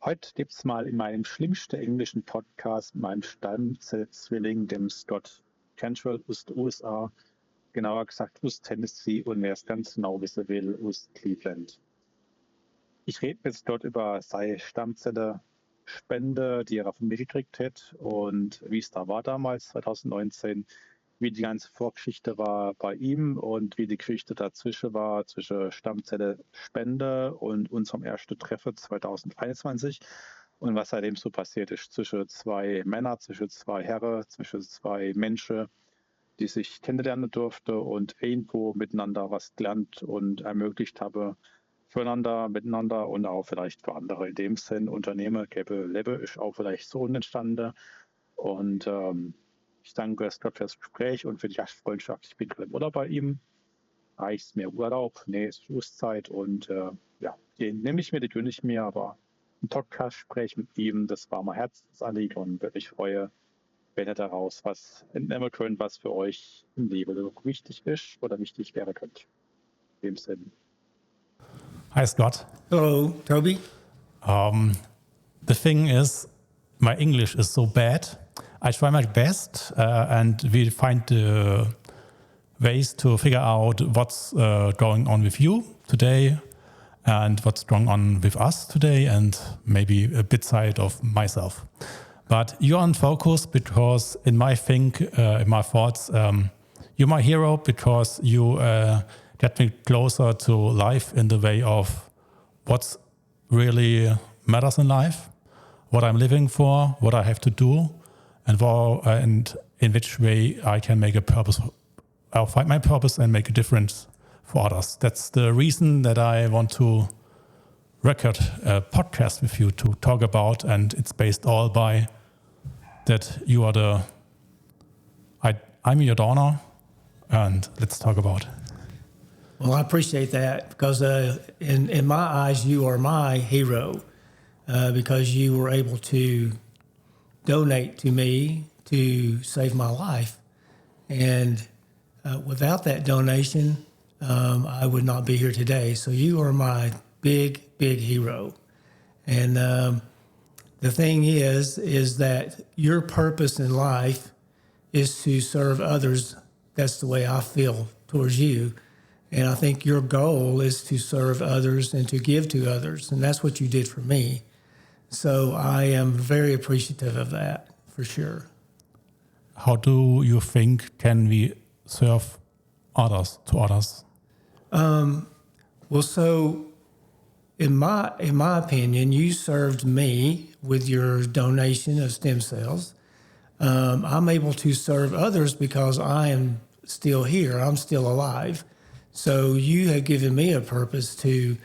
Heute gibt's mal in meinem schlimmsten englischen Podcast, meinem Stammzellzwilling, dem Scott Cantrell aus den USA, genauer gesagt aus Tennessee und wer es ganz genau wissen will, aus Cleveland. Ich rede jetzt dort über seine Stammzelle-Spende, die er von mir gekriegt hat und wie es da war damals, 2019, wie die ganze Vorgeschichte war bei ihm und wie die Geschichte dazwischen war, zwischen Stammzelle-Spende und unserem ersten Treffen 2021 und was seitdem so passiert ist zwischen zwei Männern, zwischen zwei Herren, zwischen zwei Menschen, die sich kennenlernen durfte und irgendwo miteinander was gelernt und ermöglicht habe, füreinander, miteinander und auch vielleicht für andere. In dem Sinn, Unternehmer, gäbe Lebe ist auch vielleicht so entstanden. Und ich danke Scott für das Gespräch und für die Gastfreundschaft. Ich bin gerade im Urlaub bei ihm. Reicht mir Urlaub? Nee, es ist Schlusszeit und ja, den nehme ich mir, den gönne ich mir, aber ein Podcast-Gespräch mit ihm, das war mein Herzensanliegen und würde mich freuen, wenn ihr daraus was entnehmen könnt, was für euch im Leben wichtig ist oder wichtig wäre könnte. In dem Sinn. Hi, Scott. Hello, Tobi. The thing is, my English is so bad. I try my best, and we find the ways to figure out what's going on with you today and what's going on with us today, and maybe a bit side of myself. But you're on focus because in my thoughts, you're my hero because you get me closer to life in the way of what's really matters in life, what I'm living for, what I have to do, and in which way I can make a purpose. I'll find my purpose and make a difference for others. That's the reason that I want to record a podcast with you to talk about, and it's based all by that you are I'm your donor, and let's talk about. Well, I appreciate that because in my eyes, you are my hero because you were able to donate to me to save my life. And without that donation, I would not be here today. So you are my big, big hero. And the thing is that your purpose in life is to serve others. That's the way I feel towards you. And I think your goal is to serve others and to give to others. And that's what you did for me. So I am very appreciative of that, for sure. How do you think can we serve others to others? Well, so in my opinion, you served me with your donation of stem cells. I'm able to serve others because I am still here. I'm still alive. So you have given me a purpose to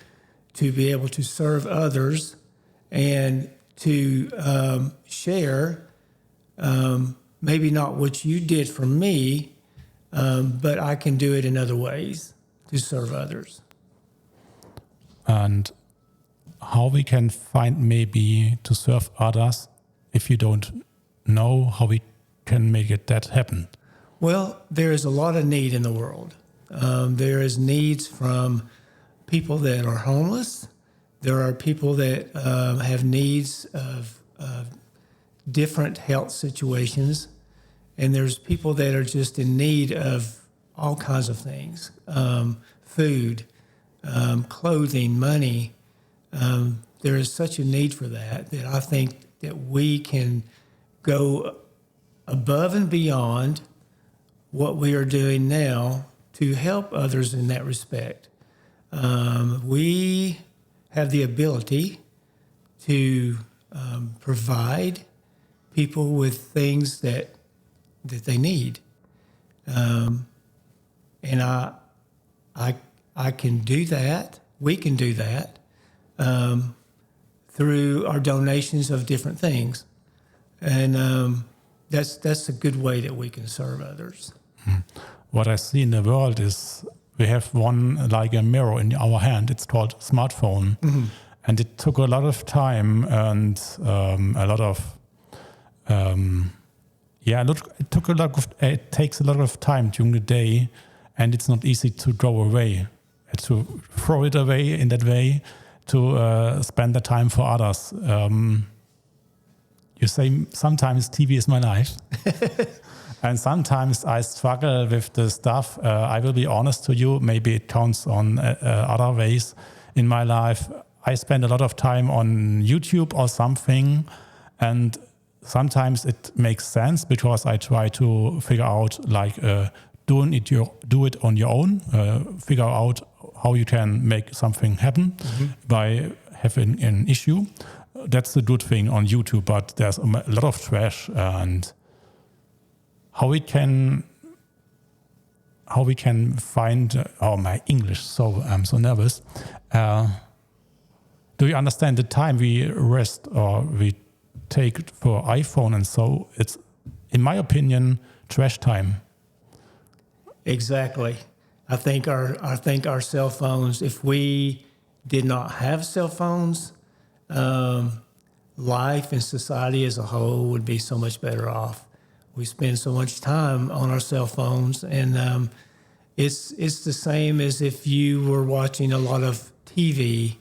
be able to serve others and to share maybe not what you did for me, but I can do it in other ways to serve others. And how we can find maybe to serve others if you don't know how we can make that happen? Well, there is a lot of need in the world. There is needs from people that are homeless. There are people that have needs of different health situations. And there's people that are just in need of all kinds of things, food, clothing, money. There is such a need for that I think that we can go above and beyond what we are doing now to help others in that respect. We have the ability to provide people with things that they need. And I can do that. We can do that through our donations of different things. And that's a good way that we can serve others. What I see in the world is we have one like a mirror in our hand. It's called smartphone. Mm-hmm. And it took a lot of time and it takes a lot of time during the day, and it's not easy to throw it away in that way, to spend the time for others. You say sometimes TV is my life. And sometimes I struggle with the stuff. I will be honest to you, maybe it counts on other ways in my life. I spend a lot of time on YouTube or something, and sometimes it makes sense because I try to figure out do it on your own, figure out how you can make something happen by having an issue. That's the good thing on YouTube, but there's a lot of trash, and how we can find my English, so I'm so nervous. Do you understand the time we rest or we take for iPhone? And so it's, in my opinion, trash time. Exactly. I think our cell phones, if we did not have cell phones, life and society as a whole would be so much better off. We spend so much time on our cell phones, and it's the same as if you were watching a lot of TV.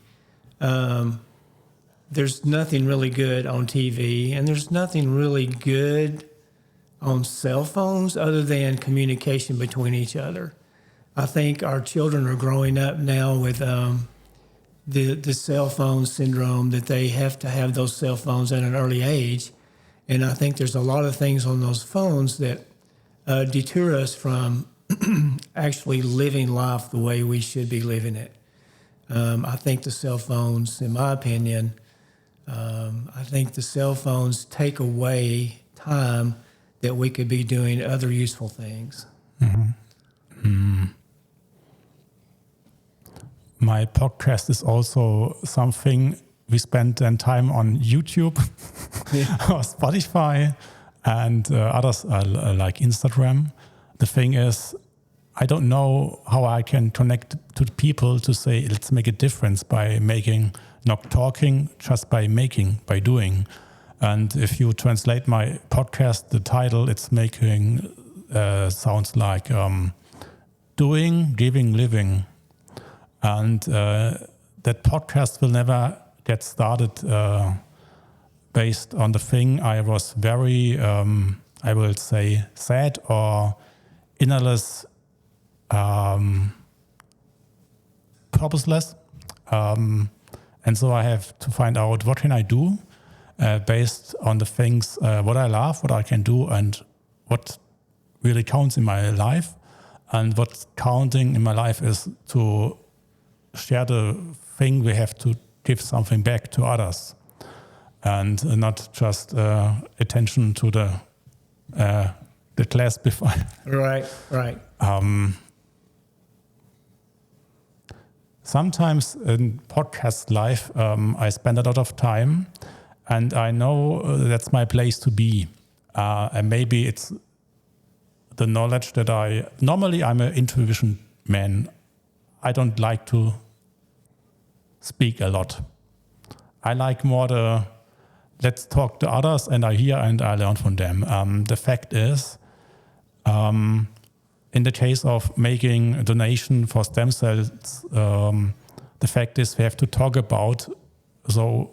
There's nothing really good on TV, and there's nothing really good on cell phones other than communication between each other. I think our children are growing up now with the cell phone syndrome, that they have to have those cell phones at an early age. And I think there's a lot of things on those phones that deter us from actually living life the way we should be living it. I think the cell phones, in my opinion, I think the cell phones take away time that we could be doing other useful things. My podcast is also something we spend then time on YouTube or Spotify, and others like Instagram. The thing is, I don't know how I can connect to people to say, let's make a difference by making, not talking, just by making, by doing. And if you translate my podcast, the title, it's making sounds like doing, giving, living. And that podcast will never get started based on the thing I was very, I will say, sad or innerless, purposeless. And so I have to find out what can I do based on the things, what I love, what I can do, and what really counts in my life. And what's counting in my life is to share the thing. We have to give something back to others, and not just attention to the class before. Right. Sometimes in podcast life, I spend a lot of time, and I know that's my place to be. And maybe it's the knowledge that I'm an intuition man. I don't like to speak a lot. I like more let's talk to others, and I hear and I learn from them. The fact is, in the case of making a donation for stem cells, the fact is we have to talk about. So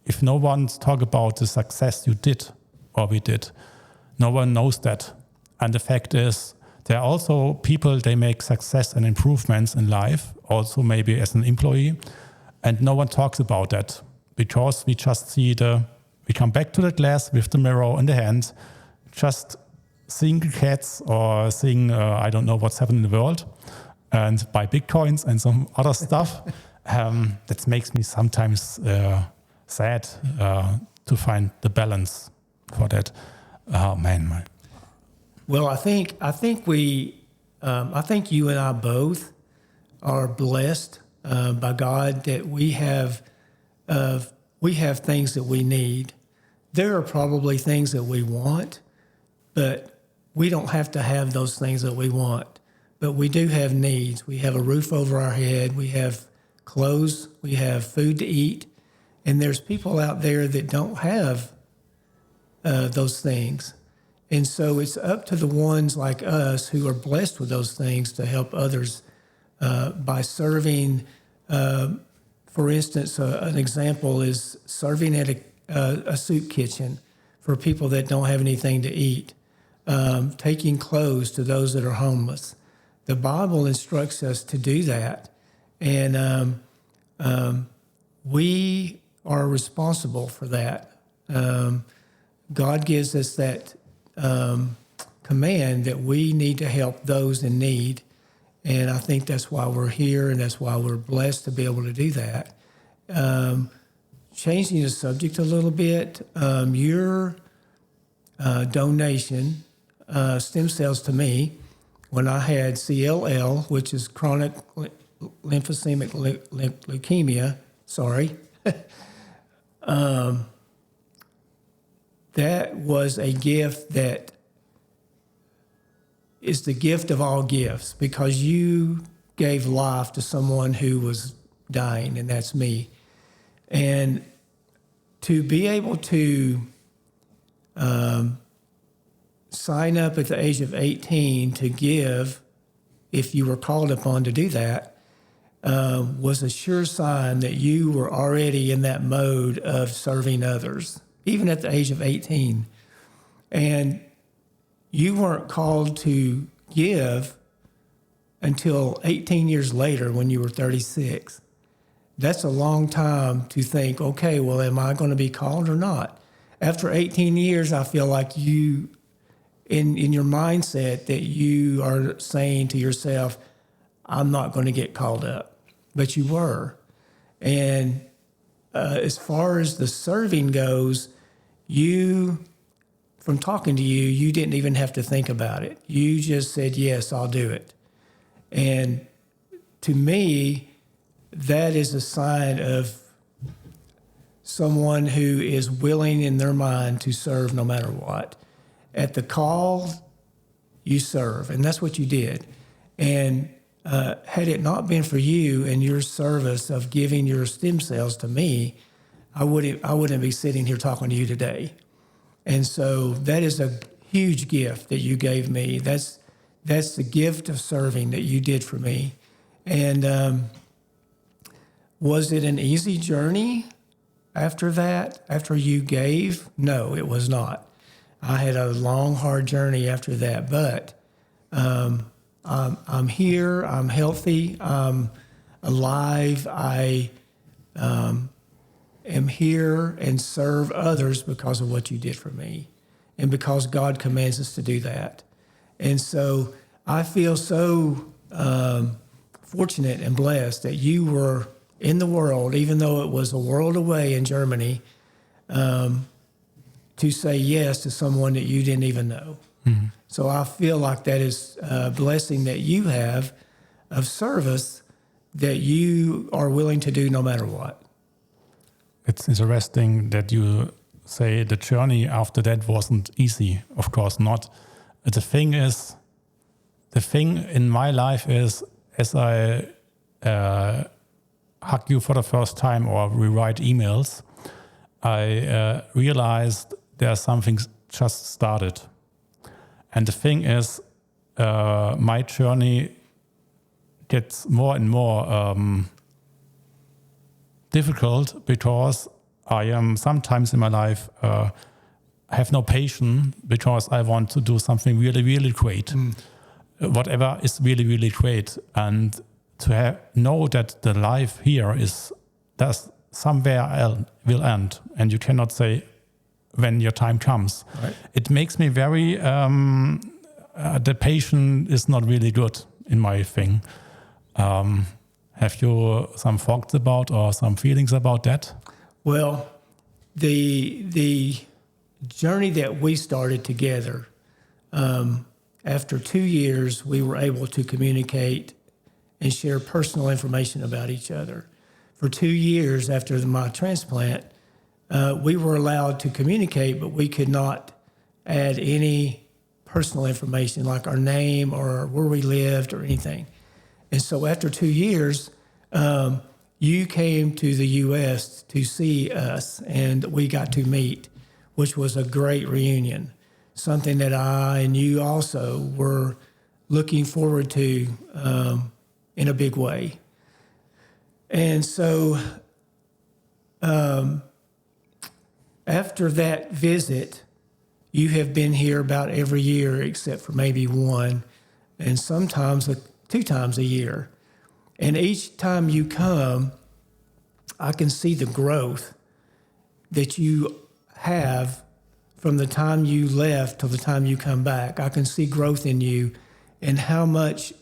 if no one's talk about the success you did or we did, no one knows that. And the fact is, there are also people, they make success and improvements in life, also maybe as an employee, and no one talks about that because we just see we come back to the glass with the mirror in the hand, just seeing cats or seeing, I don't know what's happening in the world, and buy Bitcoins and some other stuff. That makes me sometimes sad to find the balance for that. Oh man. Well, I think you and I both are blessed by God that we have things that we need. There are probably things that we want, but we don't have to have those things that we want. But we do have needs. We have a roof over our head. We have clothes. We have food to eat. And there's people out there that don't have those things. And so it's up to the ones like us who are blessed with those things to help others by serving For instance, an example is serving at a soup kitchen for people that don't have anything to eat, taking clothes to those that are homeless. The Bible instructs us to do that, and we are responsible for that. God gives us that command that we need to help those in need. And I think that's why we're here, and that's why we're blessed to be able to do that. Changing the subject a little bit, your donation, stem cells to me, when I had CLL, which is chronic lymphosemic leukemia, that was a gift that is the gift of all gifts, because you gave life to someone who was dying, and that's me. And to be able to sign up at the age of 18 to give, if you were called upon to do that, was a sure sign that you were already in that mode of serving others, even at the age of 18. And you weren't called to give until 18 years later when you were 36. That's a long time to think, okay, well, am I going to be called or not? After 18 years, I feel like you, in your mindset, that you are saying to yourself, I'm not going to get called up. But you were. And as far as the serving goes, from talking to you, you didn't even have to think about it. You just said, yes, I'll do it. And to me, that is a sign of someone who is willing in their mind to serve no matter what. At the call, you serve, and that's what you did. And had it not been for you and your service of giving your stem cells to me, I wouldn't be sitting here talking to you today. And so that is a huge gift that you gave me. That's the gift of serving that you did for me. And was it an easy journey after that, after you gave? No, it was not. I had a long, hard journey after that, but I'm here, I'm healthy, I'm alive, I am here and serve others because of what you did for me, and because God commands us to do that. And so I feel so fortunate and blessed that you were in the world, even though it was a world away in Germany, to say yes to someone that you didn't even know. Mm-hmm. So I feel like that is a blessing that you have of service that you are willing to do no matter what. It's interesting that you say the journey after that wasn't easy. Of course not. The thing in my life is, as I hug you for the first time or we write emails, I realized there's something just started. And the thing is, my journey gets more and more difficult, because I am sometimes in my life have no patience, because I want to do something really, really great. Whatever is really, really great. And to know that the life here is that somewhere else will end, and you cannot say when your time comes. Right. It makes me very, the patience is not really good in my thing. Have you some thoughts about or some feelings about that? Well, the journey that we started together, after 2 years, we were able to communicate and share personal information about each other. For 2 years after my transplant, we were allowed to communicate, but we could not add any personal information like our name or where we lived or anything. And so after 2 years, you came to the U.S. to see us, and we got to meet, which was a great reunion, something that I and you also were looking forward to in a big way. And so after that visit, you have been here about every year except for maybe one, and sometimes 2 times a year. And each time you come, I can see the growth that you have from the time you left till the time you come back. I can see growth in you and how much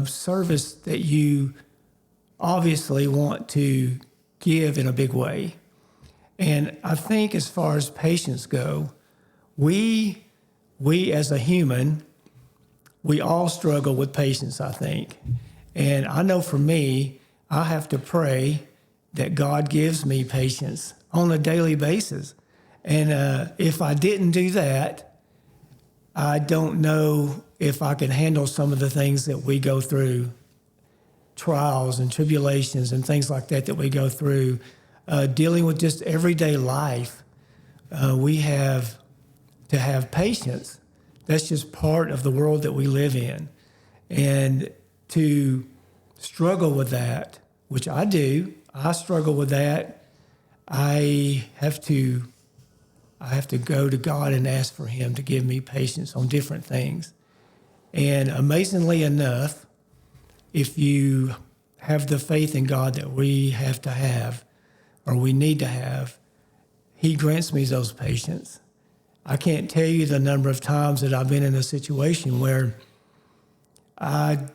service that you obviously want to give in a big way. And I think as far as patients go, we as a human, we all struggle with patience, I think. And I know for me, I have to pray that God gives me patience on a daily basis. And if I didn't do that, I don't know if I can handle some of the things that we go through, trials and tribulations and things like that we go through, dealing with just everyday life. We have to have patience. That's just part of the world that we live in. And to struggle with that, which I do, I struggle with that. I have to go to God and ask for him to give me patience on different things. And amazingly enough, if you have the faith in God that we have to have, or we need to have, he grants me those patience. I can't tell you the number of times that I've been in a situation where I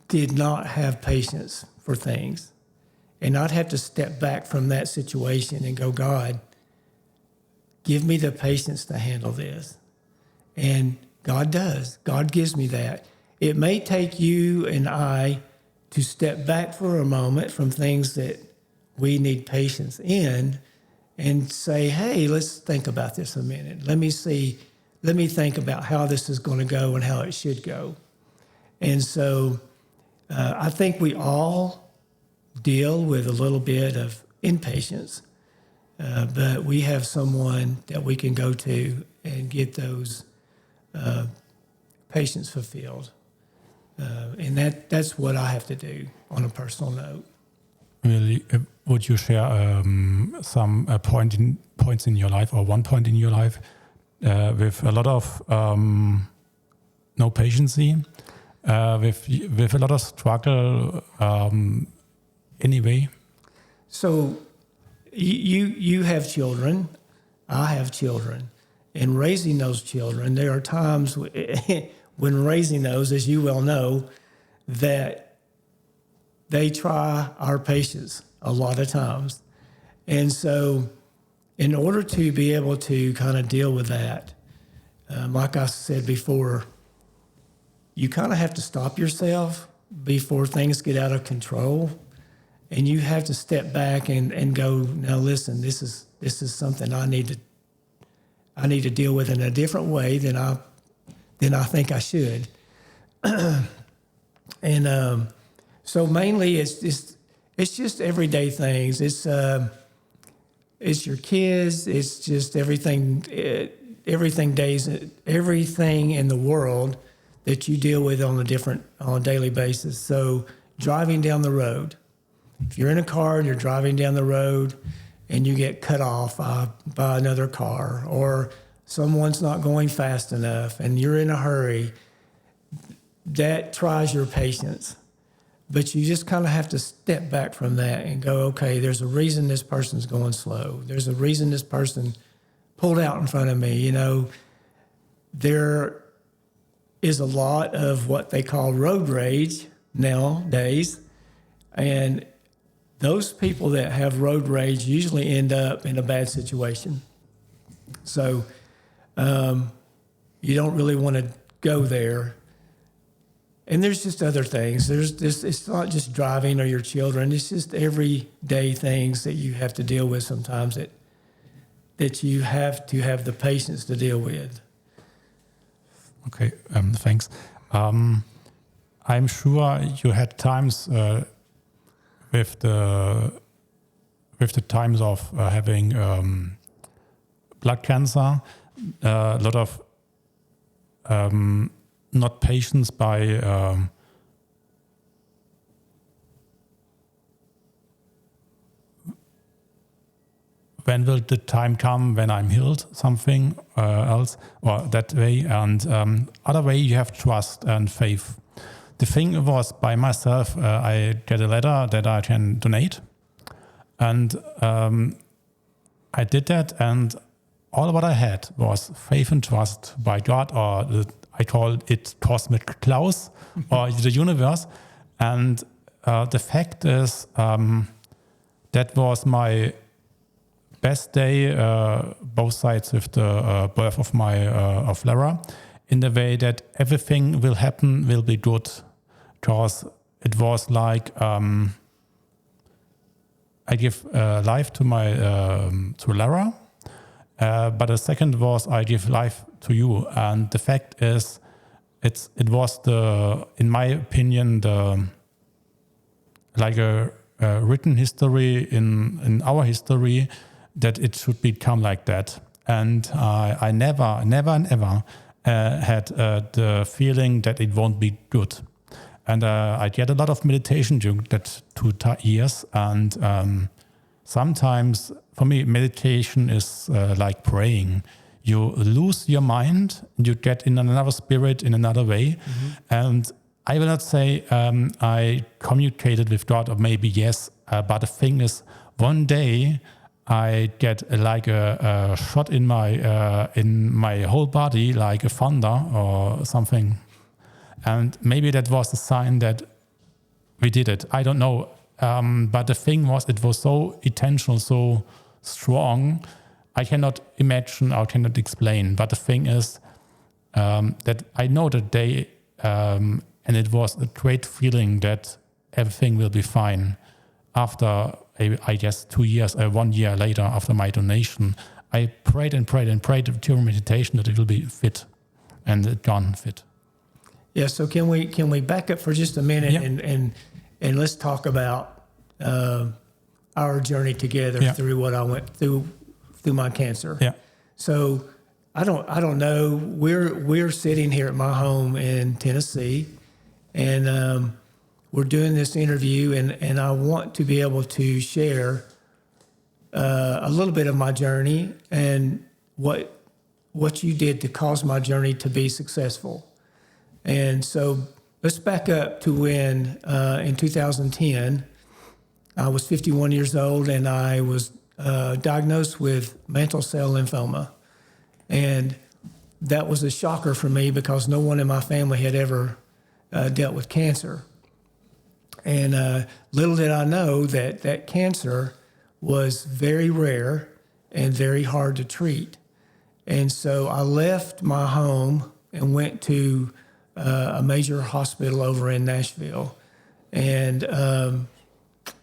did not have patience for things. And I'd have to step back from that situation and go, God, give me the patience to handle this. And God does. God gives me that. It may take you and I to step back for a moment from things that we need patience in and say, hey, let's think about this a minute. Let me think about how this is going to go and how it should go. And so I think we all deal with a little bit of impatience, but we have someone that we can go to and get those patience fulfilled. And that's what I have to do on a personal note. Really, would you share some points in your life, or one point in your life with a lot of no patience, with a lot of struggle anyway? So you have children, I have children, and raising those children, there are times when raising those, as you well know, that they try our patience a lot of times. And so in order to be able to kind of deal with that, like I said before, you kind of have to stop yourself before things get out of control. And you have to step back and go, now listen, this is something I need to deal with in a different way than I think I should. And so mainly it's just everyday things. It's your kids. It's just everything in the world that you deal with on a daily basis. So driving down the road. If you're in a car and you're driving down the road and you get cut off by another car, or someone's not going fast enough and you're in a hurry, that tries your patience. But you just kind of have to step back from that and go, okay, there's a reason this person's going slow. There's a reason this person pulled out in front of me. You know, there is a lot of what they call road rage nowadays. And those people that have road rage usually end up in a bad situation. So you don't really want to go there. And there's just other things. It's not just driving or your children. It's just everyday things that you have to deal with sometimes that you have to have the patience to deal with. Okay, thanks. I'm sure you had times with the times of having blood cancer, a lot of not patience by when will the time come when I'm healed, something else, or that way. And other way, you have trust and faith. The thing was, by myself, I get a letter that I can donate. And I did that, and all what I had was faith and trust by God, or I call it cosmic Klaus, or the universe. And the fact is, that was my best day, both sides with the birth of of Lara, in the way that everything will happen, will be good. Because it was like I give life to to Lara, but the second was I give life to you. And the fact is, it was in my opinion, like a written history in our history that it should become like that. And I never had the feeling that it won't be good. And I did a lot of meditation during that 2 years. And sometimes, for me, meditation is like praying. You lose your mind, you get in another spirit in another way. Mm-hmm. And I will not say I communicated with God, or maybe yes, but the thing is, one day I get like a shot in my whole body, like a thunder or something. And maybe that was a sign that we did it. I don't know. But the thing was, it was so intentional, so strong. I cannot imagine, I cannot explain. But the thing is that I know that day, and it was a great feeling that everything will be fine. After, I guess, 2 years, 1 year later, after my donation, I prayed and prayed and prayed during meditation that it will be fit, and it gone fit. Yeah. So can we back up for just a minute, yeah, and let's talk about our journey together, yeah, through what I went through my cancer. Yeah. So I don't know. We're sitting here at my home in Tennessee, and we're doing this interview, and I want to be able to share a little bit of my journey and what you did to cause my journey to be successful. And so let's back up to when in 2010, I was 51 years old, and I was diagnosed with mantle cell lymphoma. And that was a shocker for me because no one in my family had ever dealt with cancer. And little did I know that cancer was very rare and very hard to treat. And so I left my home and went to a major hospital over in Nashville. And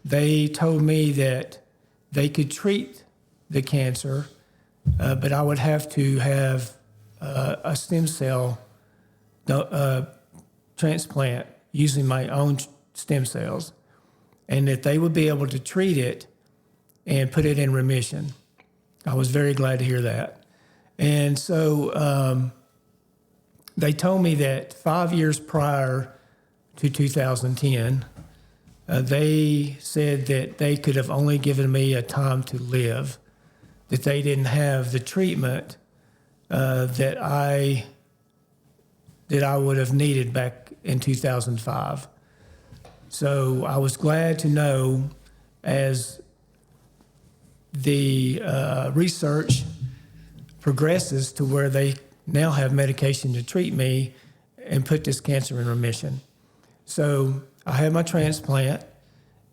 they told me that they could treat the cancer, but I would have to have a stem cell transplant using my own stem cells, and that they would be able to treat it and put it in remission. I was very glad to hear that. And so they told me that 5 years prior to 2010, they said that they could have only given me a time to live, that they didn't have the treatment that I would have needed back in 2005. So I was glad to know, as the research progresses to where they now have medication to treat me and put this cancer in remission. So I had my transplant,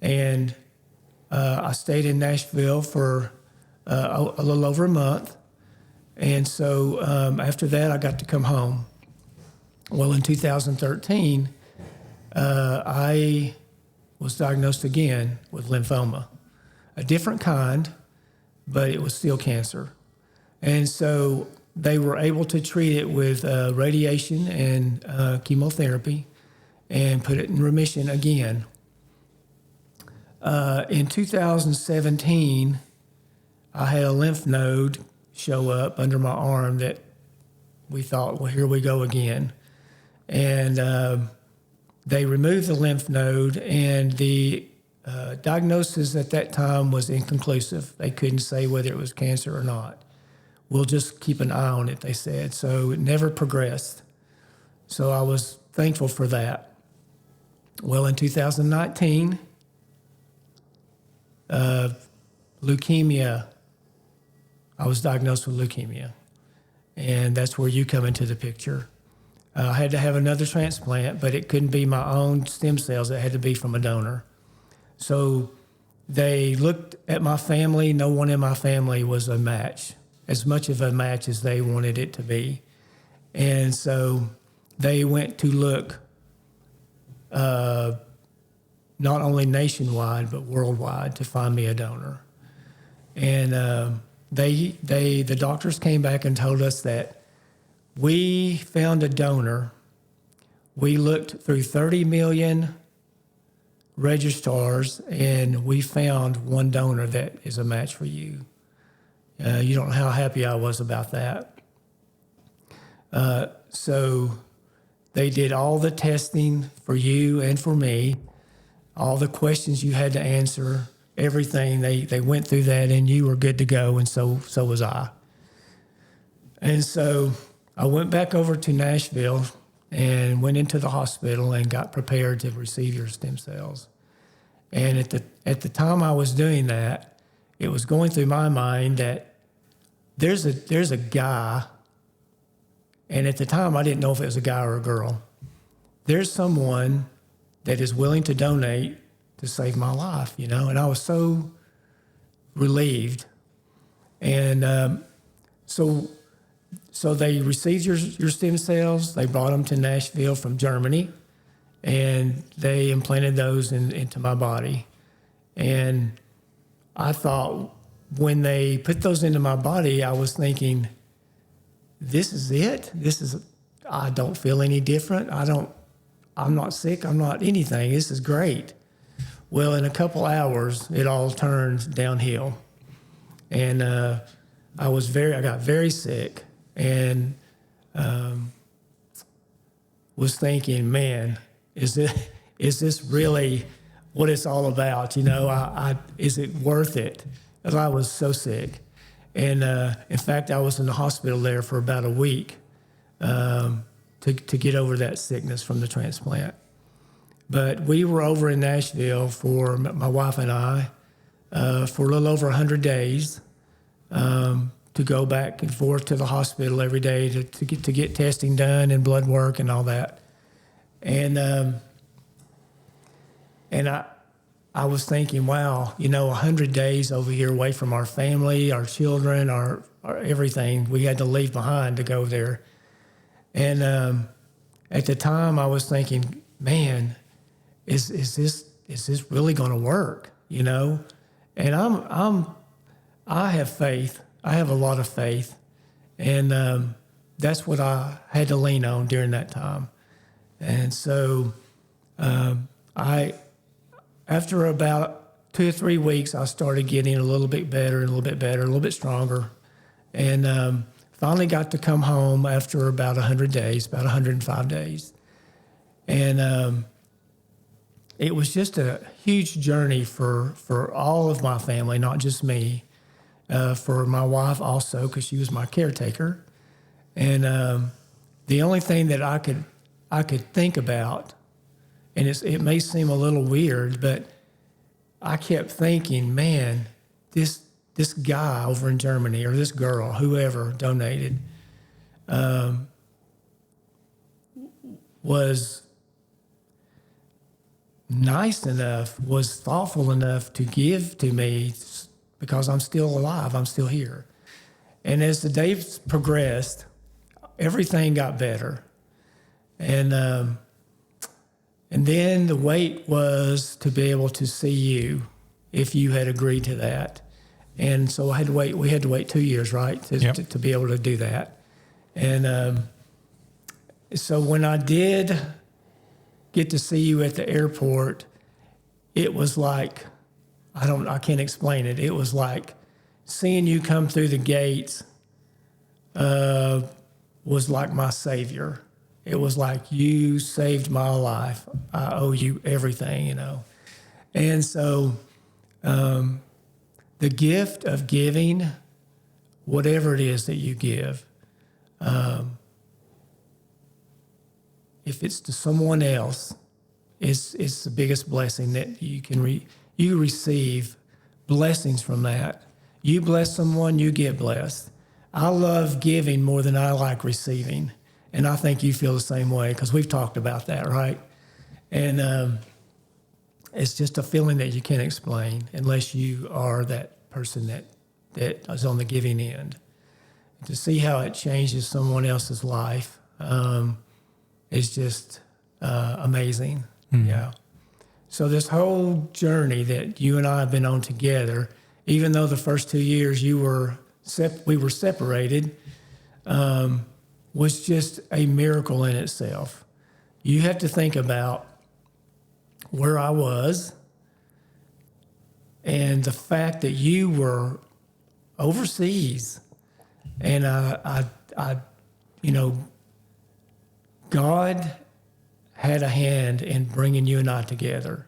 and I stayed in Nashville for a little over a month. And so after that, I got to come home. Well, in 2013, I was diagnosed again with lymphoma, a different kind, but it was still cancer. And so they were able to treat it with radiation and chemotherapy and put it in remission again. In 2017, I had a lymph node show up under my arm that we thought, well, here we go again. And they removed the lymph node, and the diagnosis at that time was inconclusive. They couldn't say whether it was cancer or not. We'll just keep an eye on it, they said. So it never progressed. So I was thankful for that. Well, in 2019, leukemia, I was diagnosed with leukemia. And that's where you come into the picture. I had to have another transplant, but it couldn't be my own stem cells. It had to be from a donor. So they looked at my family. No one in my family was a match, as much of a match as they wanted it to be. And so they went to look not only nationwide, but worldwide to find me a donor. And the doctors came back and told us that we found a donor. We looked through 30 million registrars, and we found one donor that is a match for you. You don't know how happy I was about that. So they did all the testing for you and for me, all the questions you had to answer, everything. They went through that, and you were good to go, and so was I. And so I went back over to Nashville and went into the hospital and got prepared to receive your stem cells. And at the time I was doing that, it was going through my mind that there's a guy, and at the time I didn't know if it was a guy or a girl. There's someone that is willing to donate to save my life, you know. And I was so relieved. And so they received your stem cells. They brought them to Nashville from Germany, and they implanted those into my body. And I thought, when they put those into my body, I was thinking, this is it. I don't feel any different. I'm not sick. I'm not anything. This is great. Well, in a couple hours, it all turned downhill. And I got very sick, and was thinking, man, is this really what it's all about? You know, is it worth it? Because I was so sick. And in fact, I was in the hospital there for about a week to get over that sickness from the transplant. But we were over in Nashville for my wife and I for a little over 100 days to go back and forth to the hospital every day to get testing done and blood work and all that. And I was thinking, wow, you know, 100 days over here away from our family, our children, our everything we had to leave behind to go there. And at the time, I was thinking, man, is this really going to work? You know, and I have faith. I have a lot of faith, and that's what I had to lean on during that time. And so after about 2 or 3 weeks, I started getting a little bit better, a little bit stronger, and finally got to come home after about 100 days, about 105 days. And it was just a huge journey for all of my family, not just me, for my wife also, because she was my caretaker. And the only thing that I could think about, and it may seem a little weird, but I kept thinking, man, this guy over in Germany, or this girl, whoever donated, was nice enough, was thoughtful enough to give to me because I'm still alive, I'm still here. And as the days progressed, everything got better. And then the wait was to be able to see you if you had agreed to that. And so we had to wait 2 years, right, to be able to do that. And so when I did get to see you at the airport, it was like, I can't explain it. It was like seeing you come through the gates was like my savior. It was like, you saved my life. I owe you everything, you know. And so the gift of giving, whatever it is that you give, if it's to someone else, it's the biggest blessing that you can you receive blessings from that. You bless someone, you get blessed. I love giving more than I like receiving. And I think you feel the same way because we've talked about that, right? And it's just a feeling that you can't explain unless you are that person that is on the giving end. To see how it changes someone else's life is just amazing. Yeah. So this whole journey that you and I have been on together, even though the first 2 years we were separated, was just a miracle in itself. You have to think about where I was and the fact that you were overseas, and God had a hand in bringing you and I together.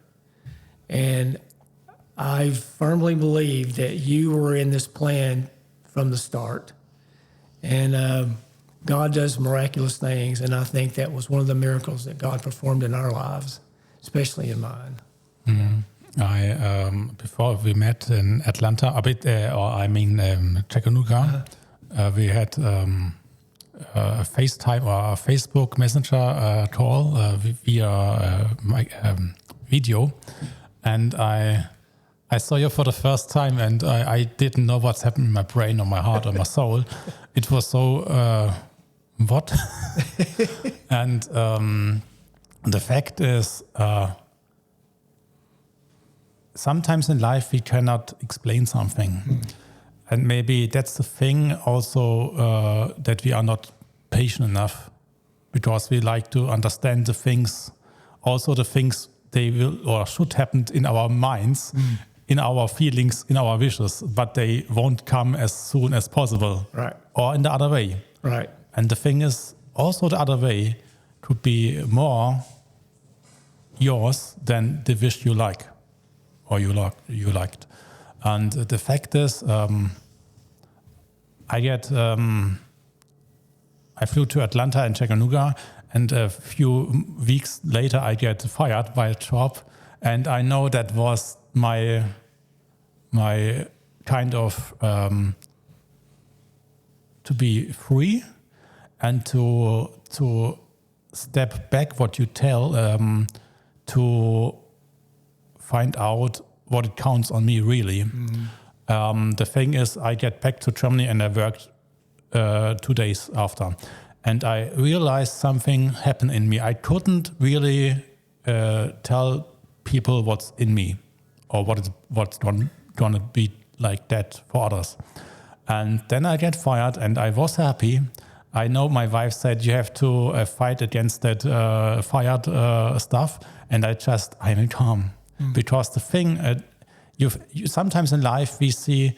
And I firmly believe that you were in this plan from the start. And God does miraculous things, and I think that was one of the miracles that God performed in our lives, especially in mine. I before we met in Atlanta, Chattanooga, we had a FaceTime or a Facebook Messenger call via video, and I saw you for the first time, and I didn't know what's happened in my brain or my heart or my soul. It was so what? And the fact is, sometimes in life we cannot explain something. And maybe that's the thing also, that we are not patient enough, because we like to understand the things, also the things they will or should happen in our minds, in our feelings, in our wishes, but they won't come as soon as possible. Right. Or in the other way. Right. And the thing is, also the other way could be more yours than the wish you like, or you liked. And the fact is, I flew to Atlanta and Chattanooga, and a few weeks later I get fired by a job, and I know that was my kind of to be free and to step back what you tell, to find out what it counts on me really. The thing is, I get back to Germany and I worked 2 days after, and I realized something happened in me. I couldn't really tell people what's in me or what's gonna be like that for others. And then I get fired, and I was happy. I know my wife said you have to fight against that fired stuff, and I'm calm. Because the thing, you sometimes in life we see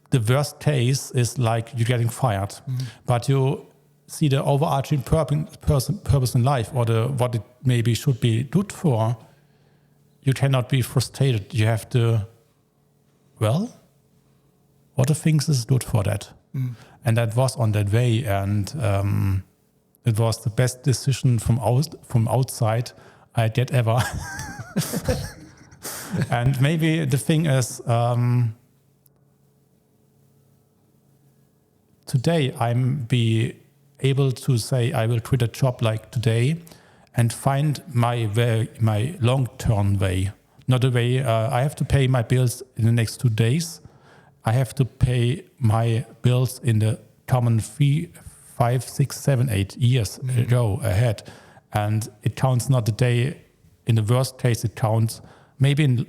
the worst case is like you're getting fired, but you see the overarching purpose in life, or what it maybe should be good for. You cannot be frustrated. You have to, what the things is good for that. And that was on that way, and it was the best decision from outside I did ever. And maybe the thing is, today I'm be able to say I will quit a job like today and find my way, my long-term way. Not a way I have to pay my bills in the next 2 days. I have to pay my bills in the common 3, 5, 6, 7, 8 years ago ahead. And it counts not the day. In the worst case, it counts. Maybe in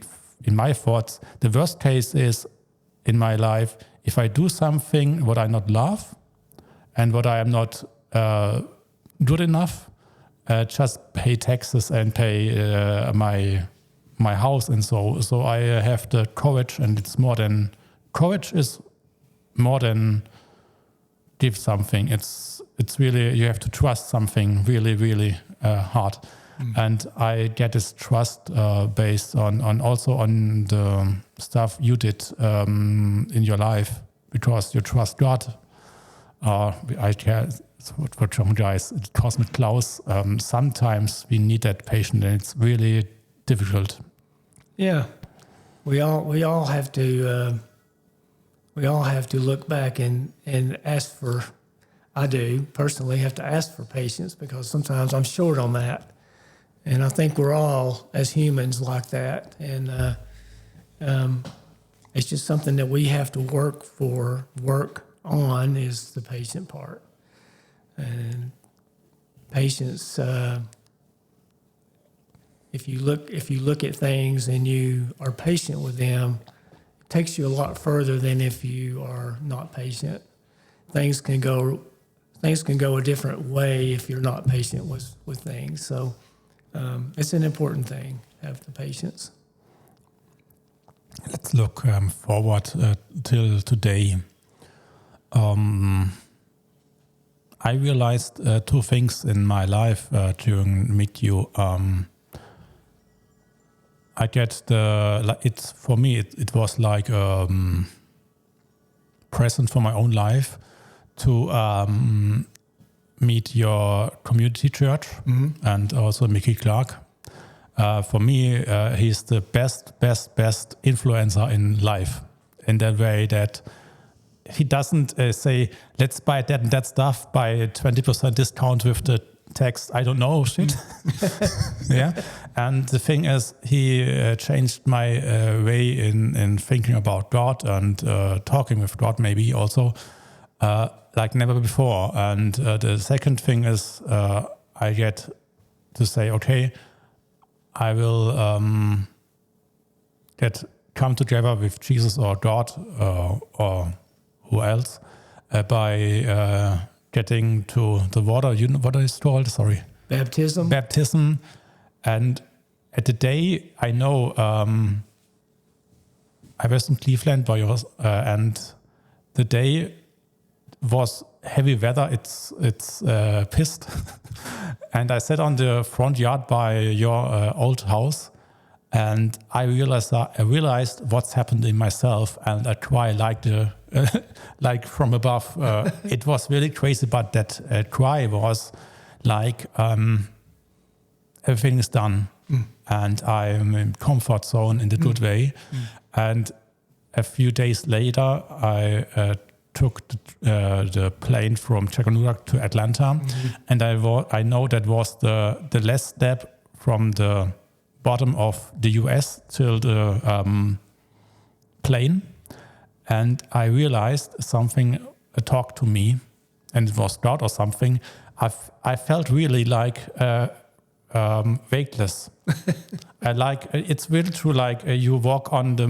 my thoughts, the worst case is in my life, if I do something what I not love and what I am not good enough, just pay taxes and pay my house and so I have the courage, and it's more than courage is more than give something. It's really, you have to trust something really, really hard. And I get this trust based on also on the stuff you did in your life, because you trust God. I care for some guys, it calls me Klaus. Sometimes we need that patience, and it's really difficult. Yeah, we all have to look back and ask for. I do personally have to ask for patience, because sometimes I'm short on that, and I think we're all as humans like that, and it's just something that we have to work on is the patient part. And patience, if you look at things and you are patient with them, it takes you a lot further than if you are not patient. Things can go a different way if you're not patient with things. So it's an important thing, have the patience. Let's look forward till today. I realized two things in my life during Meet You. I get it's for me. It was like a present for my own life to meet your community church and also Mickey Clark. For me, he's the best influencer in life, in that way that he doesn't say, let's buy that and that stuff by 20% discount with the text, I don't know, shit. Yeah. And the thing is, he changed my way in thinking about God and talking with God, maybe also, like never before. And the second thing is, I get to say, okay, I will come together with Jesus or God or who else by getting to the water. You know what it's called? Sorry. Baptism. And at the day, I know I was in Cleveland by yours, and the day was heavy weather. It's pissed. And I sat on the front yard by your old house, and I realized what's happened in myself, and I cry like like from above. It was really crazy, but that cry was like everything is done, and I'm in comfort zone in the good way. And a few days later, I took the plane from Chattanooga to Atlanta, and I know that was the last step from the bottom of the US till the plane. And I realized something talked to me, and it was God or something. I felt really like weightless. It's really true. Like you walk on the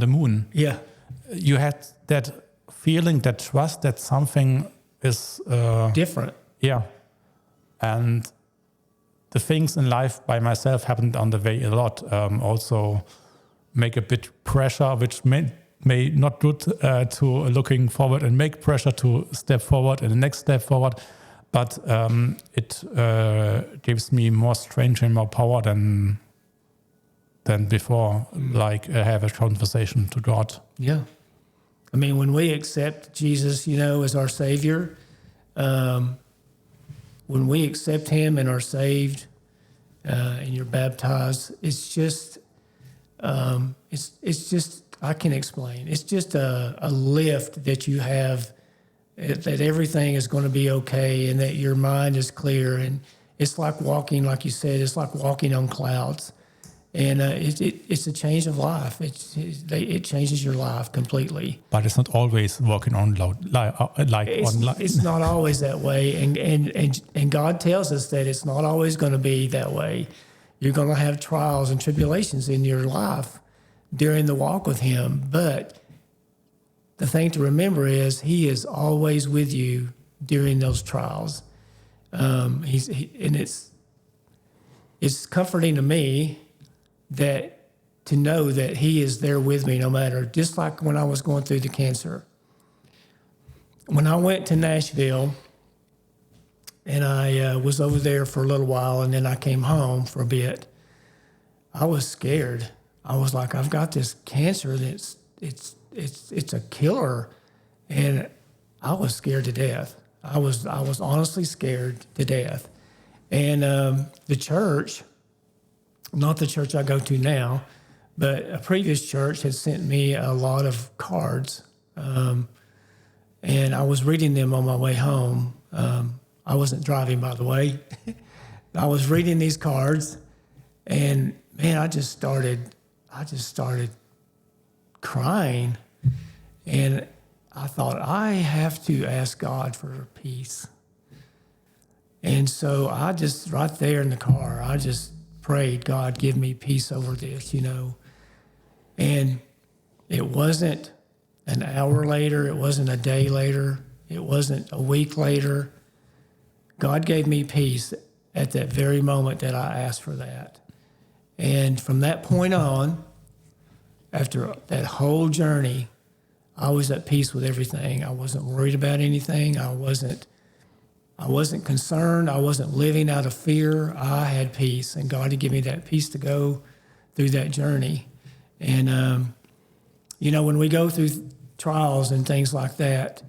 moon. Yeah. You had that feeling, that trust that something is different. Yeah, and the things in life by myself happened on the way a lot. Also make a bit pressure, which may not good to looking forward, and make pressure to step forward and the next step forward. But it gives me more strength and more power than before. Like have a conversation to God. Yeah. I mean, when we accept Jesus, as our Savior, when we accept Him and are saved, and you're baptized, it's just, I can explain. It's just a lift that you have, that everything is going to be okay, and that your mind is clear, and it's like walking, like you said, it's like walking on clouds. And it's a change of life. It changes your life completely. But it's not always walking on It's not always that way. And God tells us that it's not always going to be that way. You're going to have trials and tribulations in your life during the walk with Him. But the thing to remember is He is always with you during those trials. It's comforting to me that to know that He is there with me no matter, just like when I was going through the cancer. When I went to Nashville, and I was over there for a little while, and then I came home for a bit. I was scared. I was like, I've got this cancer that's it's a killer, and I was scared to death. I was honestly scared to death. And the church, not the church I go to now, but a previous church had sent me a lot of cards, and I was reading them on my way home. I wasn't driving, by the way. I was reading these cards, and man, I just started crying, and I thought, I have to ask God for peace. And so I just, right there in the car, I just prayed, God, give me peace over this, And it wasn't an hour later, it wasn't a day later, it wasn't a week later. God gave me peace at that very moment that I asked for that. And from that point on, after that whole journey, I was at peace with everything. I wasn't worried about anything. I wasn't concerned. I wasn't living out of fear. I had peace, and God had given me that peace to go through that journey. And, when we go through trials and things like that,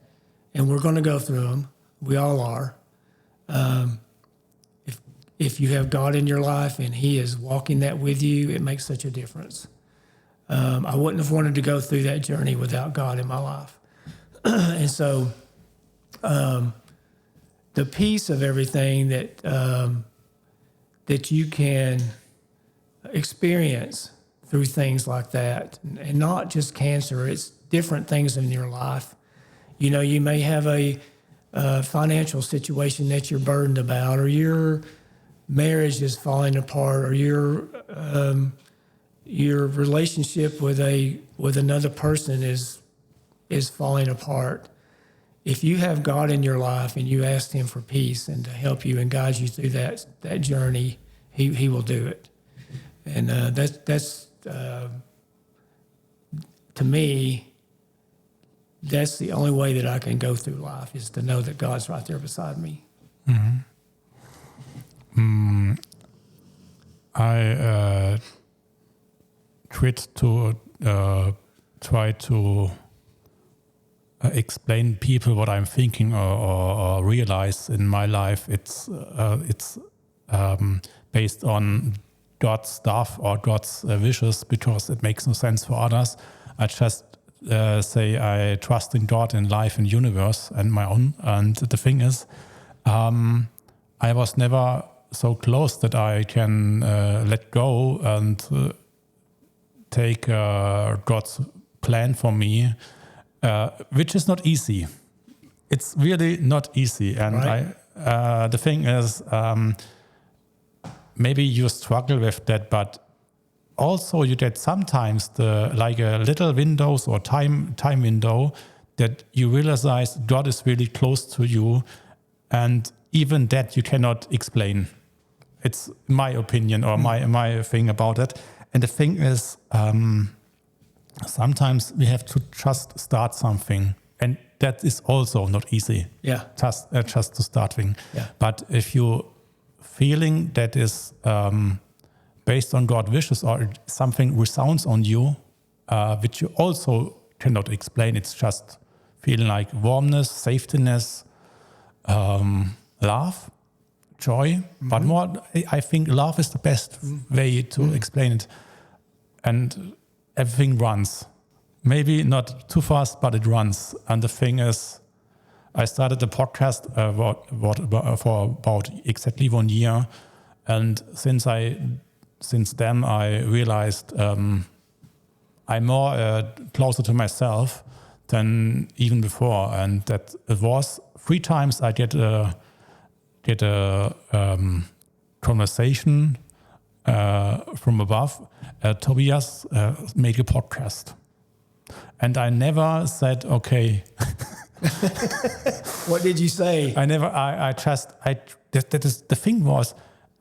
and we're going to go through them, we all are. If you have God in your life and He is walking that with you, it makes such a difference. I wouldn't have wanted to go through that journey without God in my life. And so the peace of everything that you can experience through things like that, and not just cancer, it's different things in your life. You may have a financial situation that you're burdened about, or your marriage is falling apart, or your relationship with another person is falling apart. If you have God in your life and you ask Him for peace and to help you and guide you through that journey, He will do it. And that's to me, that's the only way that I can go through life, is to know that God's right there beside me. I try to explain people what I'm thinking or realize in my life. It's based on God's stuff or God's wishes, because it makes no sense for others. I just say I trust in God and life and universe and my own. And the thing is, I was never so close that I can let go and take God's plan for me, which is not easy. It's really not easy. And right. The thing is, maybe you struggle with that, but also you get sometimes like a little windows or time window that you realize God is really close to you, and even that you cannot explain. It's my opinion or my thing about it. And the thing is, sometimes we have to just start something, and that is also not easy. Yeah, just to start thing. Yeah. But if you feeling that is based on God's wishes, or something resounds on you, which you also cannot explain, it's just feeling like warmness, safetyness, love, joy. But more, I think love is the best way to explain it. And everything runs. Maybe not too fast, but it runs. And the thing is, I started the podcast for about exactly 1 year, and since then I realized I'm more closer to myself than even before, and that it was 3 times I get a conversation from above. Tobias, make a podcast, and I never said okay. What did you say? That is the thing was,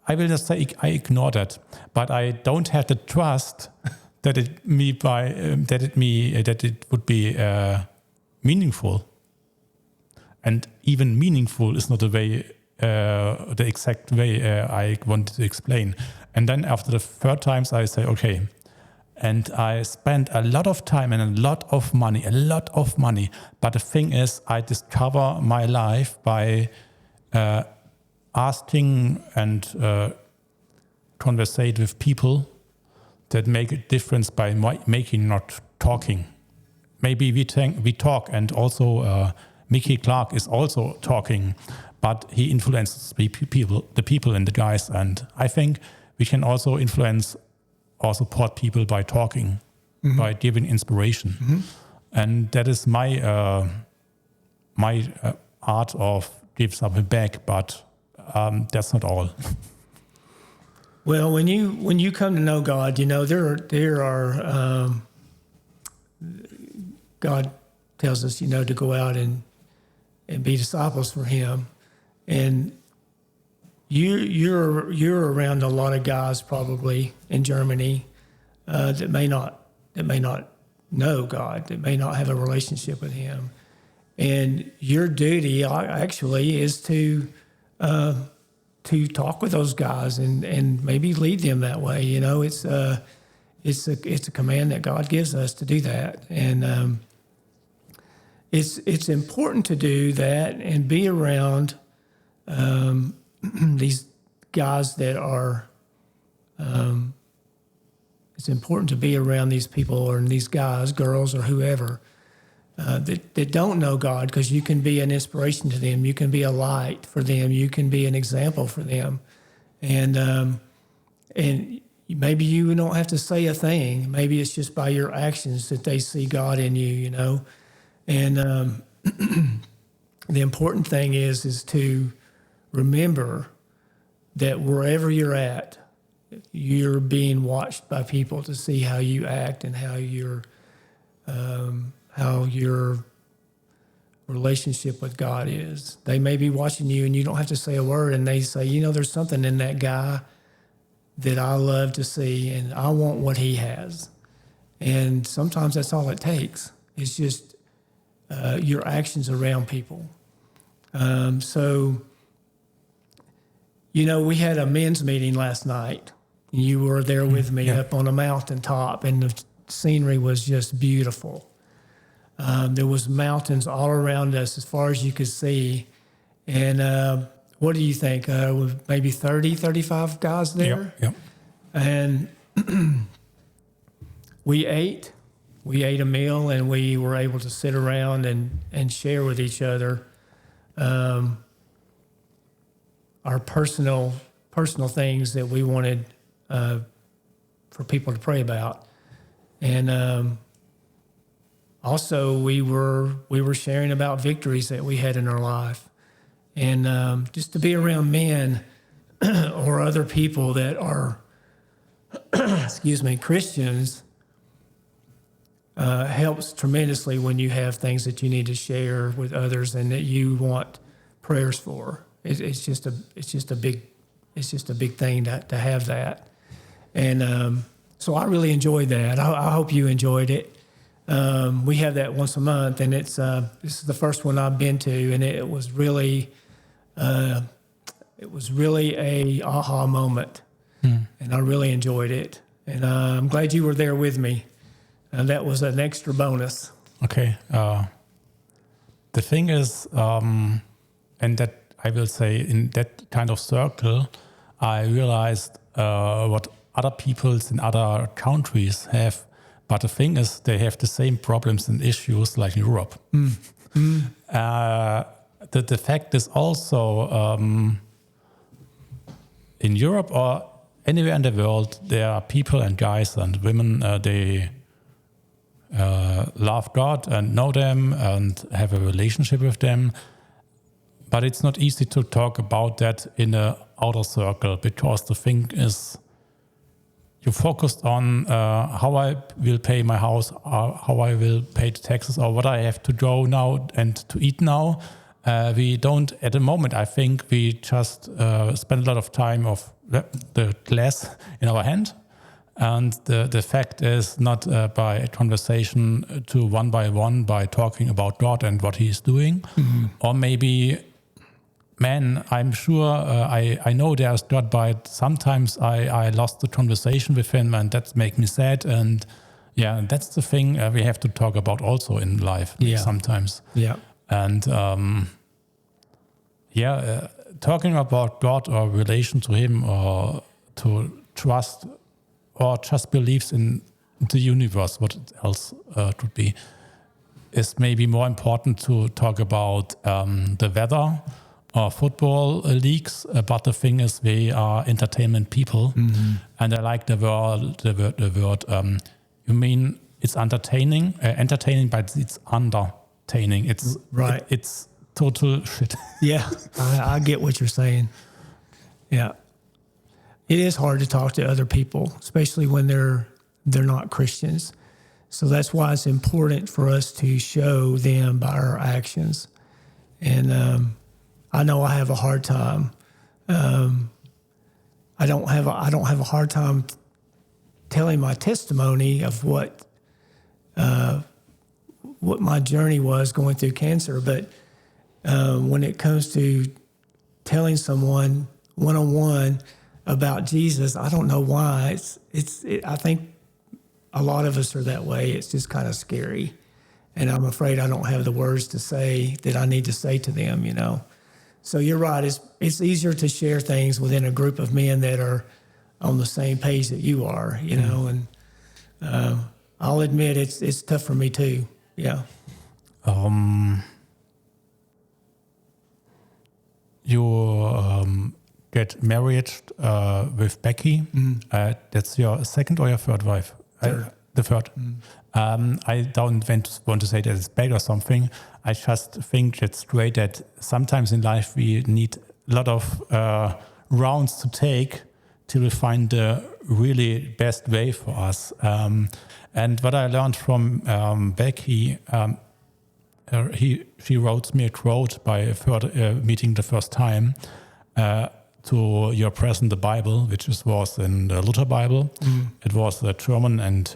I will just say I ignored it, but I don't have the trust that it would be meaningful, and even meaningful is not the way the exact way I wanted to explain. And then after the third times, I say, okay. And I spent a lot of time and a lot of money. But the thing is, I discover my life by asking and conversate with people that make a difference by making, not talking. Maybe we talk, and also Mickey Clark is also talking, but he influences the people and the guys. And I think we can also influence or support people by talking, by giving inspiration. And that is my art of give something back, but that's not all. Well, when you come to know God, there are God tells us, to go out and be disciples for Him, and you're around a lot of guys probably in Germany that may not know God, that may not have a relationship with Him, and your duty actually is to talk with those guys and maybe lead them that way. It's a command that God gives us to do that, and it's important to do that and be around these guys that are. It's important to be around these people or these guys, girls, or whoever that don't know God, because you can be an inspiration to them. You can be a light for them. You can be an example for them, and maybe you don't have to say a thing. Maybe it's just by your actions that they see God in you. And the important thing is to remember that wherever you're at, you're being watched by people to see how you act and how your relationship with God is. They may be watching you and you don't have to say a word, and they say, there's something in that guy that I love to see, and I want what he has. And sometimes that's all it takes. It's just your actions around people. So we had a men's meeting last night. You were there with me up on a mountaintop, and the scenery was just beautiful. There was mountains all around us as far as you could see. And what do you think? Maybe 30, 35 guys there? Yep. And we ate a meal, and we were able to sit around and share with each other our personal things that we wanted for people to pray about. And also we were sharing about victories that we had in our life. And just to be around men or other people that are Christians helps tremendously when you have things that you need to share with others and that you want prayers for. It's just a big thing to have that. And so I really enjoyed that. I hope you enjoyed it. We have that once a month, and this is the first one I've been to, and it was really a aha moment, and I really enjoyed it. And I'm glad you were there with me. And that was an extra bonus. Okay. The thing is, and that I will say, in that kind of circle, I realized what other peoples in other countries have. But the thing is, they have the same problems and issues like Europe. The fact is also, in Europe or anywhere in the world, there are people and guys and women, they love God and know them and have a relationship with them. But it's not easy to talk about that in an outer circle, because the thing is, you focused on how I will pay my house, how I will pay the taxes, or what I have to go now and to eat now. We don't, at the moment, I think we just spend a lot of time of the glass in our hand. And the fact is not by a conversation to one by talking about God and what He is doing, or maybe man, I'm sure I know there's God, but sometimes I lost the conversation with him, and that makes me sad. And yeah, that's the thing we have to talk about also in life sometimes. Yeah. And talking about God or relation to him or to trust or just beliefs in the universe, what else could be, is maybe more important to talk about the weather or football leagues. But the thing is, we are entertainment people, and I like the word. You mean it's entertaining, but it's entertaining. It's right. It's total shit. Yeah, I get what you're saying. Yeah, it is hard to talk to other people, especially when they're not Christians. So that's why it's important for us to show them by our actions. And I know I have a hard time. I don't have a hard time telling my testimony of what my journey was going through cancer, but when it comes to telling someone one-on-one about Jesus, I don't know why. I think a lot of us are that way. It's just kind of scary. And I'm afraid I don't have the words to say that I need to say to them, you know. So you're right. It's easier to share things within a group of men that are on the same page that you are, you know. And I'll admit it's tough for me too. Yeah. You get married with Becky. That's your second or your third wife? Third. The third. I don't want to say that it's bad or something. I just think it's great that sometimes in life we need a lot of rounds to take till we find the really best way for us. And what I learned from Becky, she wrote me a quote by meeting the first time to Your Present the Bible, which was in the Luther Bible. It was German and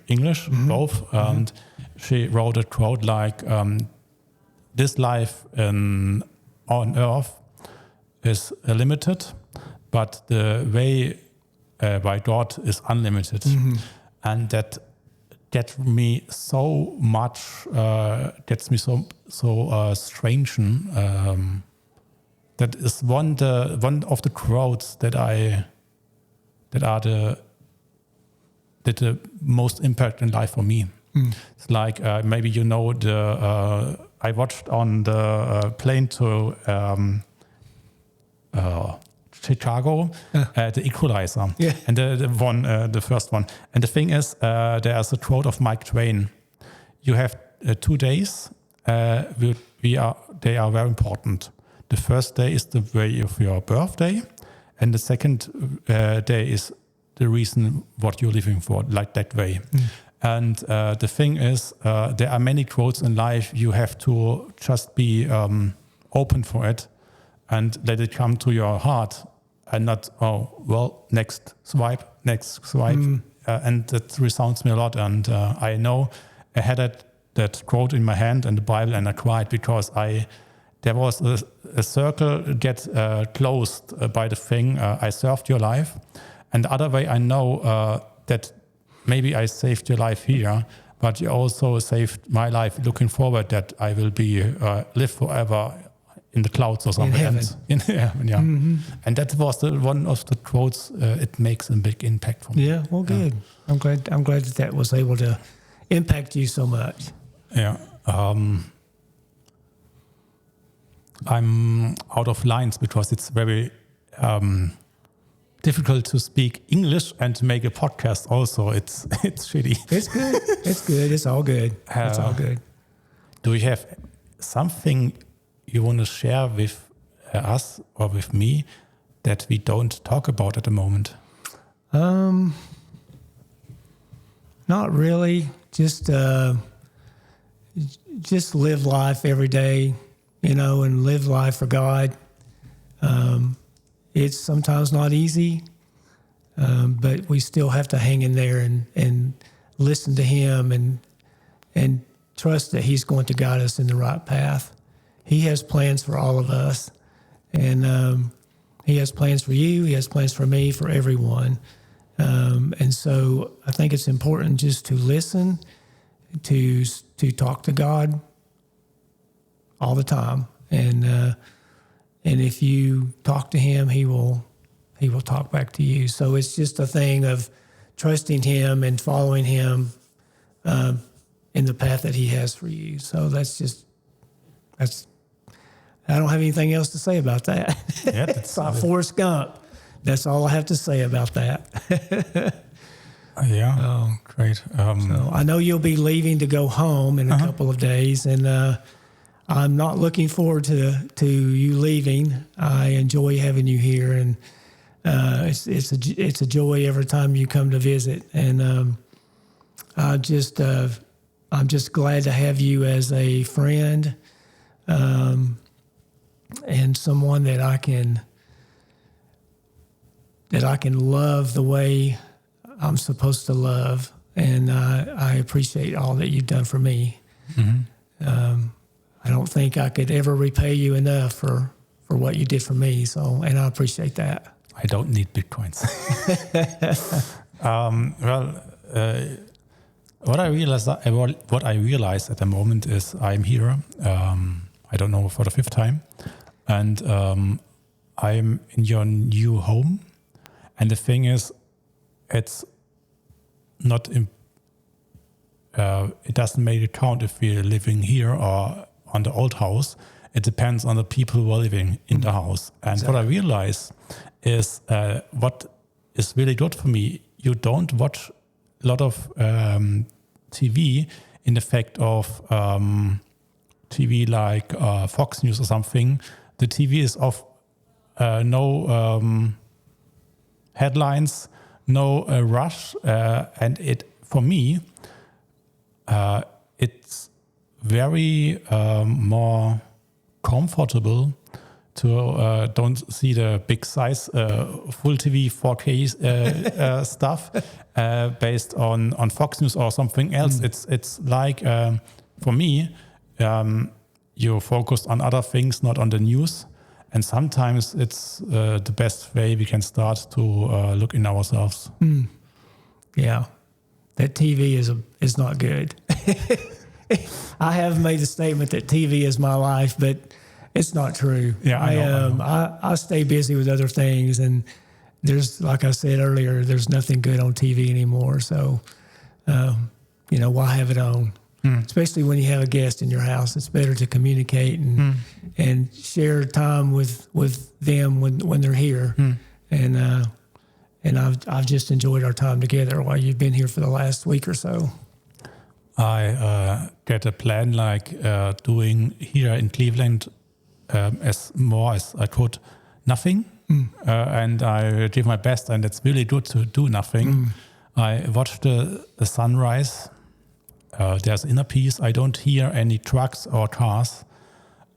English, both. And she wrote a quote like, this life on earth is limited, but the way by God is unlimited. And that gets me so much, gets me so strange. That is one of the quotes that the most impact in life for me. It's like maybe you know I watched on the plane to Chicago, the Equalizer, and the first one. And the thing is, there's a quote of Mark Twain. You have 2 days. They are very important. The first day is the day of your birthday, and the second day is the reason what you're living for, like that way. And the thing is, there are many quotes in life. You have to just be open for it and let it come to your heart, and not, next swipe. And that resounds me a lot. And I know I had that quote in my hand in the Bible, and I cried because there was a circle get closed by the thing, I served your life. And the other way, I know that maybe I saved your life here, but you also saved my life looking forward that I will be live forever in the clouds or something. In heaven, yeah. And that was one of the quotes. It makes a big impact for me. Yeah, well, good. I'm glad that was able to impact you so much. Yeah. I'm out of lines because it's very difficult to speak English and to make a podcast. Also, it's shitty. It's good. It's good. It's all good. It's all good. Do you have something you want to share with us or with me that we don't talk about at the moment? Not really. Just live life every day, you know, and live life for God. It's sometimes not easy, but we still have to hang in there and listen to Him and trust that He's going to guide us in the right path. He has plans for all of us, And he has plans for you. He has plans for me, for everyone. And so I think it's important just to listen, to talk to God all the time. And if you talk to him, he will talk back to you. So it's just a thing of trusting him and following him in the path that he has for you. So that's I don't have anything else to say about that. Yeah, It's like Forrest Gump. That's all I have to say about that. Great. So I know you'll be leaving to go home in a couple of days, and I'm not looking forward to you leaving. I enjoy having you here, and it's a joy every time you come to visit. And I'm just glad to have you as a friend, and someone that I can love the way I'm supposed to love. And I appreciate all that you've done for me. Mm-hmm. I don't think I could ever repay you enough for what you did for me. So, and I appreciate that. I don't need Bitcoins. What I realize at the moment is I'm here. I don't know, for the 5th time, and I'm in your new home. And the thing is, it's not. It doesn't make it count if we're living here or on the old house. It depends on the people who are living in the house. And Exactly. what I realize is what is really good for me. You don't watch a lot of TV in the fact of TV like Fox News or something. The TV is of no headlines, no rush, and it for me it's very more comfortable to don't see the big size full TV 4K stuff based on Fox News or something else. It's like for me, you focus on other things, not on the news. And sometimes it's the best way we can start to look in ourselves. Yeah, that TV is not good. I have made the statement that TV is my life, but it's not true. Yeah, I know. I stay busy with other things, and there's, like I said earlier, there's nothing good on TV anymore. So, why have it on? Especially when you have a guest in your house, it's better to communicate and share time with them when they're here. And I've just enjoyed our time together while you've been here for the last week or so. I get a plan like doing here in Cleveland as more as I could nothing. And I give my best, and it's really good to do nothing. I watch the sunrise. There's inner peace. I don't hear any trucks or cars.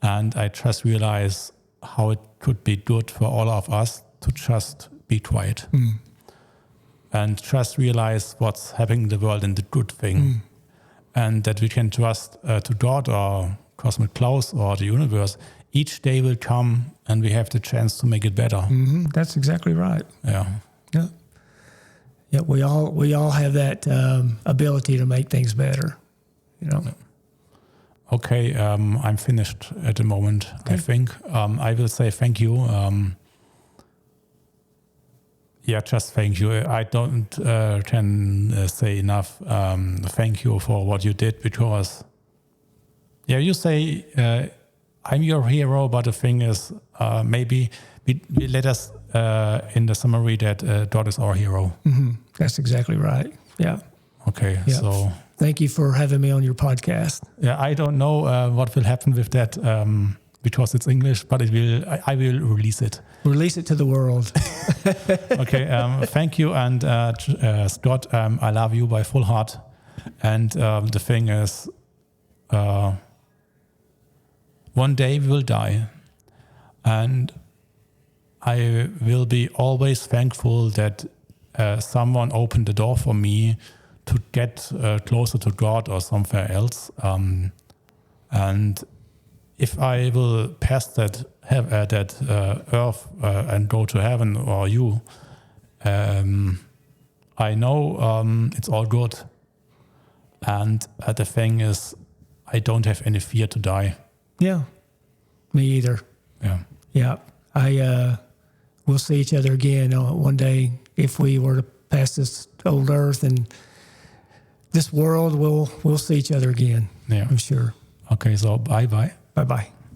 And I just realize how it could be good for all of us to just be quiet. And just realize what's happening in the world and the good thing. And that we can trust to God or Cosmic Klaus or the universe. Each day will come and we have the chance to make it better. That's exactly right. Yeah. Yeah, we all have that ability to make things better, Okay, I'm finished at the moment, okay. I think. I will say thank you. Just thank you. I don't can say enough thank you for what you did, because you say I'm your hero, but the thing is maybe we let us in the summary that God is our hero. That's exactly right. Yeah. Okay. Yeah. So thank you for having me on your podcast. Yeah, I don't know what will happen with that because it's English, but it will. I will release it. Release it to the world. Okay. Thank you, and Scott. I love you by full heart. And the thing is, one day we will die, and I will be always thankful that someone opened the door for me to get closer to God or somewhere else. And if I will pass that earth and go to heaven or you, I know it's all good. And the thing is, I don't have any fear to die. Yeah, me either. Yeah. Yeah, we'll see each other again one day. If we were to pass this old earth and this world, we'll see each other again. Yeah. I'm sure. Okay, so bye-bye. Bye-bye.